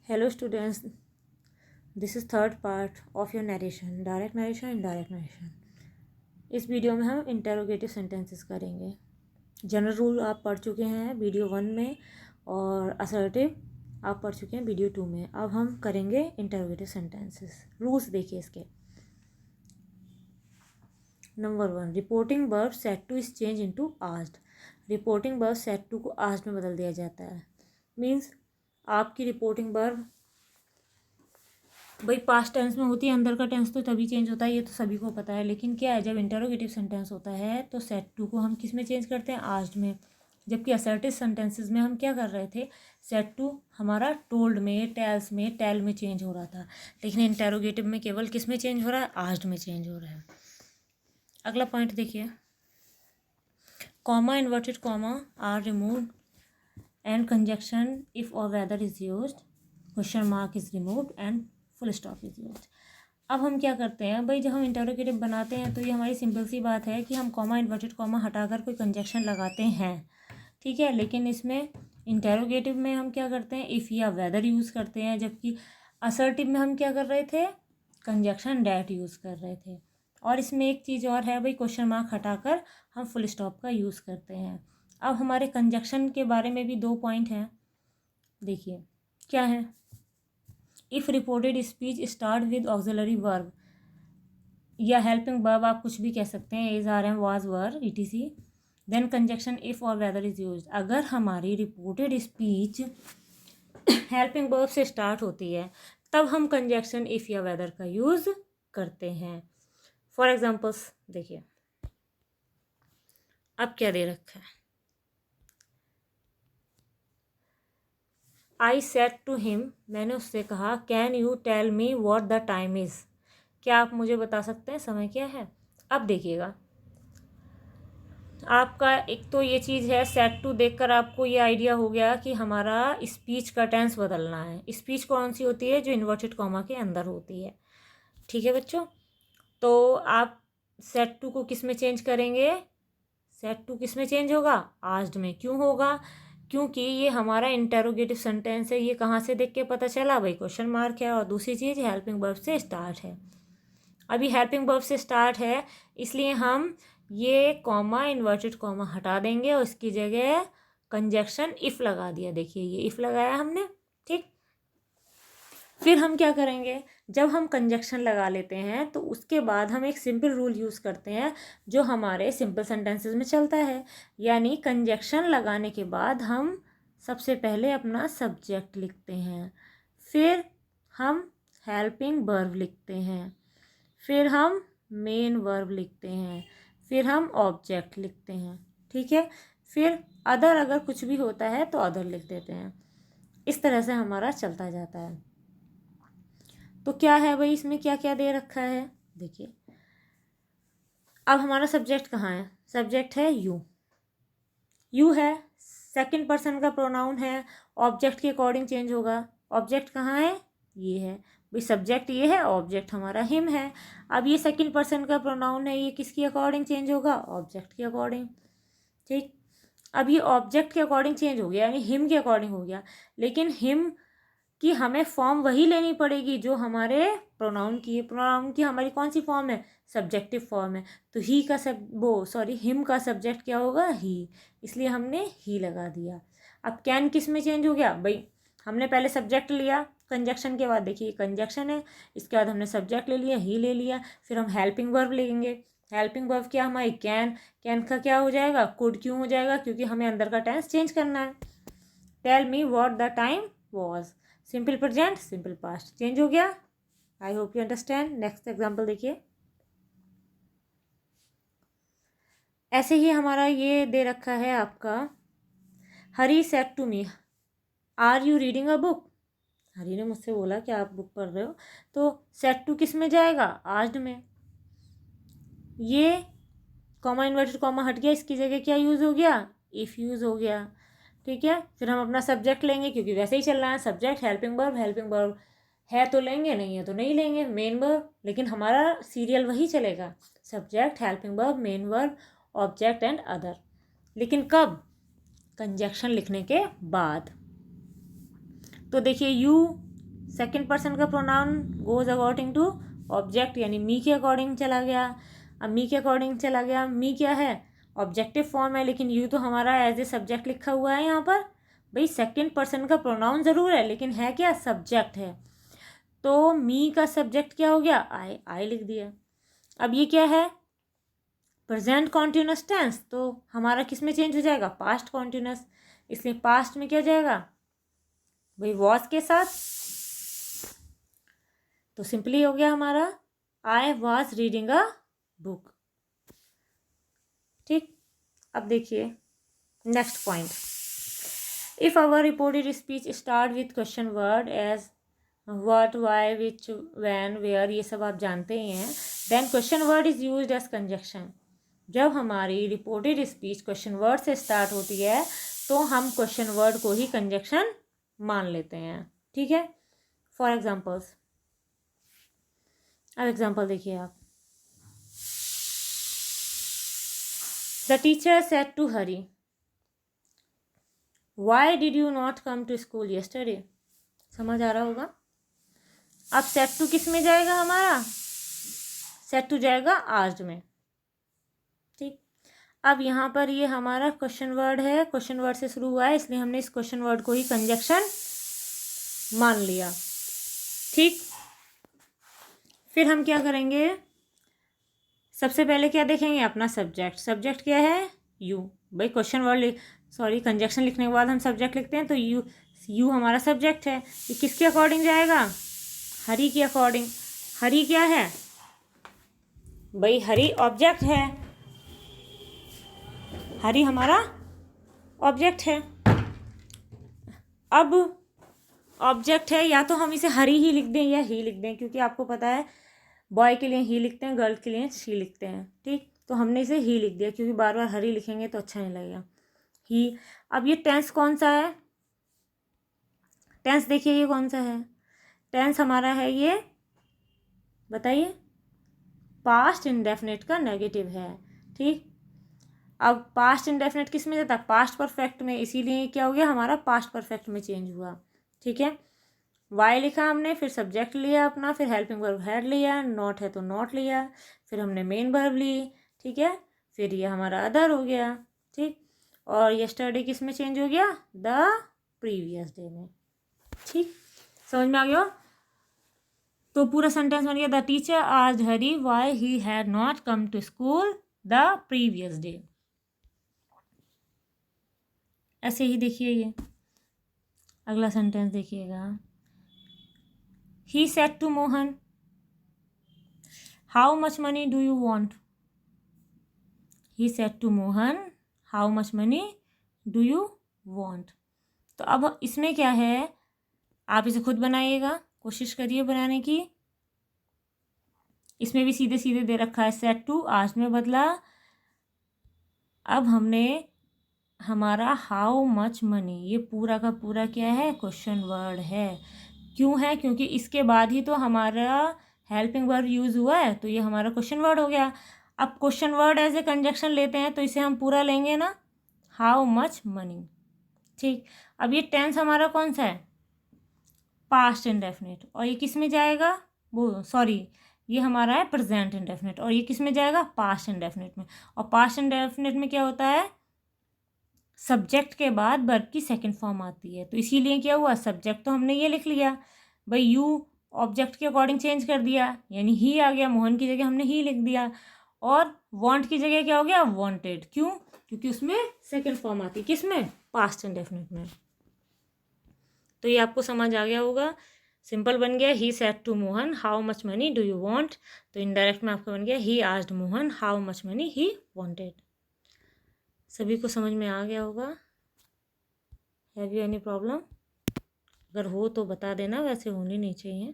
Hello students, this is third part of your narration, direct narration, indirect narration. इस video में हम interrogative sentences करेंगे। General rule आप पढ़ चुके हैं वीडियो 1 में और असर्टिव आप पढ़ चुके हैं वीडियो 2 में। अब हम करेंगे इंटेरोगेटिव सेंटेंसेस। रूल्स देखिए इसके। Number 1, reporting verb said to is change into asked. Reporting verb said to को आस्क्ड में बदल दिया जाता है। मीन्स आपकी रिपोर्टिंग वर्ब भाई पास्ट टेंस में होती है, अंदर का टेंस तो तभी चेंज होता है, ये तो सभी को पता है। लेकिन क्या है, जब इंटरोगेटिव सेंटेंस होता है तो सेड टू को हम किस में चेंज करते हैं, आस्क्ड में। जबकि असर्टिव सेंटेंसेस में हम क्या कर रहे थे, सेड टू हमारा टोल्ड में, टेल्स में, टेल में चेंज हो रहा था। लेकिन इंटरोगेटिव में केवल किस में चेंज हो रहा है, आस्क्ड में चेंज हो रहा है। अगला पॉइंट देखिए, comma, inverted comma are removed and conjunction if और whether is used, question mark is removed and full stop is used. अब हम क्या करते हैं भाई, जब हम इंटरोगेटिव बनाते हैं तो ये हमारी सिंपल सी बात है कि हम कॉमा, इन्वर्टेड कॉमा हटाकर कोई कंजक्शन लगाते हैं, ठीक है। लेकिन इसमें इंटरोगेटिव में हम क्या करते हैं, इफ़ या वेदर यूज़ करते हैं। जबकि असर्टिव में हम क्या कर रहे थे, कंजक्शन डैट यूज़ कर रहे थे। और इसमें एक चीज़ और है भाई, क्वेश्चन मार्क हटाकर हम फुल स्टॉप का यूज़ करते हैं। अब हमारे कंजक्शन के बारे में भी 2 पॉइंट हैं, देखिए क्या है। If reported speech start with auxiliary verb या हेल्पिंग वर्ब, आप कुछ भी कह सकते हैं, is, are, am, was, were, etc, then conjunction if और वेदर इज यूज्ड। अगर हमारी रिपोर्टेड स्पीच हेल्पिंग वर्ब से स्टार्ट होती है तब हम कंजक्शन इफ़ या वेदर का यूज़ करते हैं। फॉर एग्जाम्पल्स देखिए, अब क्या दे रखा है, आई सेड टू हिम, मैंने उससे कहा, can you tell me what the time is, क्या आप मुझे बता सकते हैं समय क्या है। अब देखिएगा, आपका एक तो ये चीज़ है, सेड टू देखकर आपको ये आइडिया हो गया कि हमारा स्पीच का टेंस बदलना है। स्पीच कौन सी होती है, जो इन्वर्टेड कॉमा के अंदर होती है, ठीक है बच्चों। तो आप सेड टू को किस में चेंज करेंगे, सेड टू किस में चेंज होगा, आस्क्ड में। क्यों होगा, क्योंकि ये हमारा इंटरोगेटिव सेंटेंस है। ये कहाँ से देख के पता चला भाई, क्वेश्चन मार्क है, और दूसरी चीज़ हेल्पिंग वर्ब से स्टार्ट है। अभी हेल्पिंग वर्ब से स्टार्ट है, इसलिए हम ये कॉमा, इन्वर्टेड कॉमा हटा देंगे और इसकी जगह कंजक्शन इफ़ लगा दिया। देखिए ये इफ़ लगाया हमने, ठीक। फिर हम क्या करेंगे, जब हम कंजक्शन लगा लेते हैं तो उसके बाद हम एक सिंपल रूल यूज़ करते हैं जो हमारे सिंपल सेंटेंसेस में चलता है। यानी कंजक्शन लगाने के बाद हम सबसे पहले अपना सब्जेक्ट लिखते हैं, फिर हम हेल्पिंग वर्ब लिखते हैं, फिर हम मेन वर्ब लिखते हैं, फिर हम ऑब्जेक्ट लिखते हैं, ठीक है। फिर अदर अगर कुछ भी होता है तो अदर लिख देते हैं। इस तरह से हमारा चलता जाता है। तो क्या है भाई, इसमें क्या क्या दे रखा है, देखिए। अब हमारा सब्जेक्ट कहाँ है, सब्जेक्ट है यू, यू है, सेकंड पर्सन का प्रोनाउन है, ऑब्जेक्ट के अकॉर्डिंग चेंज होगा। ऑब्जेक्ट कहाँ है, ये है भाई, सब्जेक्ट ये है, ऑब्जेक्ट हमारा हिम है। अब ये सेकंड पर्सन का प्रोनाउन है, ये किसके अकॉर्डिंग चेंज होगा, ऑब्जेक्ट के अकॉर्डिंग, ठीक। अब ये ऑब्जेक्ट के अकॉर्डिंग चेंज हो गया, यानी हिम के अकॉर्डिंग हो गया। लेकिन हिम कि हमें फॉर्म वही लेनी पड़ेगी जो हमारे प्रोनाउन की है। प्रोनाउन की हमारी कौन सी फॉर्म है, सब्जेक्टिव फॉर्म है। तो ही का हिम का सब्जेक्ट क्या होगा, ही, इसलिए हमने ही लगा दिया। अब कैन किस में चेंज हो गया भाई, हमने पहले सब्जेक्ट लिया कंजक्शन के बाद, देखिए कंजक्शन है, इसके बाद हमने सब्जेक्ट ले लिया, ही ले लिया, फिर हम हेल्पिंग वर्ब लेंगे। हेल्पिंग वर्ब क्या हमारी, कैन, कैन का क्या हो जाएगा, कुड। क्यों हो जाएगा, क्योंकि हमें अंदर का टेंस चेंज करना है। Tell me what the time was, simple present, simple past, change हो गया। I hope you understand. Next example देखिए, ऐसे ही हमारा ये दे रखा है आपका, Hari said to me, are you reading a book. Hari ने मुझसे बोला कि आप बुक पढ़ रहे हो, तो सेड टू किस में जाएगा, आस्क्ड में। ये कॉमा, इन्वर्टेड कॉमा हट गया, इसकी जगह क्या यूज़ हो गया, इफ़ यूज़ हो गया, ठीक है। फिर हम अपना सब्जेक्ट लेंगे, क्योंकि वैसे ही चल रहा है सब्जेक्ट, हेल्पिंग वर्ब है तो लेंगे, नहीं है तो नहीं लेंगे, मेन वर्ब। लेकिन हमारा सीरियल वही चलेगा, subject, helping verb, main verb, object and other. लेकिन कब, कंजक्शन लिखने के बाद। तो देखिए यू सेकंड पर्सन का pronoun goes according to object, यानी मी के अकॉर्डिंग चला गया। अब मी के अकॉर्डिंग चला गया, मी क्या है, ऑब्जेक्टिव फॉर्म है, लेकिन यू तो हमारा एज ए सब्जेक्ट लिखा हुआ है यहाँ पर। भाई सेकंड पर्सन का प्रोनाउन ज़रूर है, लेकिन है क्या, सब्जेक्ट है। तो मी का सब्जेक्ट क्या हो गया, आई लिख दिया। अब ये क्या है, प्रेजेंट कॉन्टिन्यूस टेंस, तो हमारा किस में चेंज हो जाएगा, पास्ट कॉन्टिन्यूस, इसलिए पास्ट में क्या जाएगा भाई, वॉज के साथ। तो सिंपली हो गया हमारा I was reading a book. ठीक, अब देखिए next point, if our reported speech start with question word as what, why, which, when, where, ये सब आप जानते ही हैं, then question word is used as conjunction. जब हमारी रिपोर्टेड स्पीच क्वेश्चन वर्ड से स्टार्ट होती है तो हम क्वेश्चन वर्ड को ही कंजक्शन मान लेते हैं। ठीक है, फॉर एग्जाम्पल्स, अब एग्जाम्पल देखिए आप, the teacher said to Hari, why did you not come to school yesterday. समझ आ रहा होगा। अब सेड टू किस में जाएगा हमारा, सेड टू जाएगा आस्क्ड में। ठीक, अब यहाँ पर ये हमारा क्वेश्चन वर्ड है, क्वेश्चन वर्ड से शुरू हुआ है, इसलिए हमने इस क्वेश्चन वर्ड को ही कंजक्शन मान लिया। ठीक, फिर हम क्या करेंगे, सबसे पहले क्या देखेंगे, अपना सब्जेक्ट। सब्जेक्ट क्या है, यू। भाई क्वेश्चन वर्ड सॉरी कंजक्शन लिखने के बाद हम सब्जेक्ट लिखते हैं, तो यू हमारा सब्जेक्ट है। ये किसके अकॉर्डिंग जाएगा, हरी के अकॉर्डिंग। हरी क्या है भाई, हरी ऑब्जेक्ट है, हरी हमारा ऑब्जेक्ट है। अब ऑब्जेक्ट है, या तो हम इसे हरी ही लिख दें या ही लिख दें, क्योंकि आपको पता है बॉय के लिए ही लिखते हैं, गर्ल के लिए शी लिखते हैं। ठीक, तो हमने इसे ही लिख दिया, क्योंकि बार बार हरी लिखेंगे तो अच्छा नहीं लगेगा, ही। अब ये टेंस कौन सा है, टेंस देखिए ये कौन सा है, टेंस हमारा है ये, बताइए, पास्ट इंडेफिनिट का नेगेटिव है। ठीक, अब पास्ट इंडेफिनिट किस में जाता है, पास्ट परफेक्ट में, इसीलिए क्या हो गया हमारा, पास्ट परफेक्ट में चेंज हुआ। ठीक है, वाई लिखा हमने, फिर सब्जेक्ट लिया अपना, फिर हेल्पिंग वर्ब हैड लिया, नॉट है तो नॉट लिया, फिर हमने मेन वर्ब ली। ठीक है, फिर ये हमारा अदर हो गया। ठीक, और यस्टरडे किस में चेंज हो गया, द प्रीवियस डे में। ठीक, समझ में आ गया। तो पूरा सेंटेंस बन गया, the teacher asked Hari why he had not come to school the previous day. ऐसे ही देखिए ये अगला सेंटेंस देखिएगा, he said to Mohan, how much money do you want. He said to Mohan, how much money do you want. तो अब इसमें क्या है, आप इसे खुद बनाइएगा, कोशिश करिए बनाने की। इसमें भी सीधे सीधे दे रखा है, सेड टू आस्क्ड में बदला। अब हमने हमारा हाउ मच मनी, ये पूरा का पूरा क्या है, क्वेश्चन वर्ड है। क्यों है, क्योंकि इसके बाद ही तो हमारा हेल्पिंग वर्ब यूज़ हुआ है, तो ये हमारा क्वेश्चन वर्ड हो गया। अब question word as a conjunction लेते हैं, तो इसे हम पूरा लेंगे ना, हाउ मच मनी। ठीक, अब ये टेंस हमारा कौन सा है, पास्ट इंडेफिनिट, और ये किस में जाएगा, वो सॉरी ये हमारा है प्रेजेंट इंडेफिनिट, और ये किस में जाएगा, पास्ट इंडेफिनिट में। और पास्ट इंडेफिनिट में क्या होता है, सब्जेक्ट के बाद वर्ब की सेकंड फॉर्म आती है, तो इसीलिए क्या हुआ, सब्जेक्ट तो हमने ये लिख लिया भाई, यू ऑब्जेक्ट के अकॉर्डिंग चेंज कर दिया, यानी ही आ गया, मोहन की जगह हमने ही लिख दिया, और वांट की जगह क्या हो गया, वांटेड। क्यों, क्योंकि उसमें सेकंड फॉर्म आती है, किस में, पास्ट इंडेफिनिट में। तो ये आपको समझ आ गया होगा, सिंपल बन गया, he said to Mohan how much money do you want, तो इनडायरेक्ट में आपका बन गया, he asked Mohan how much money he wanted. सभी को समझ में आ गया होगा। हैव यू एनी प्रॉब्लम, अगर हो तो बता देना, वैसे होनी नहीं चाहिए।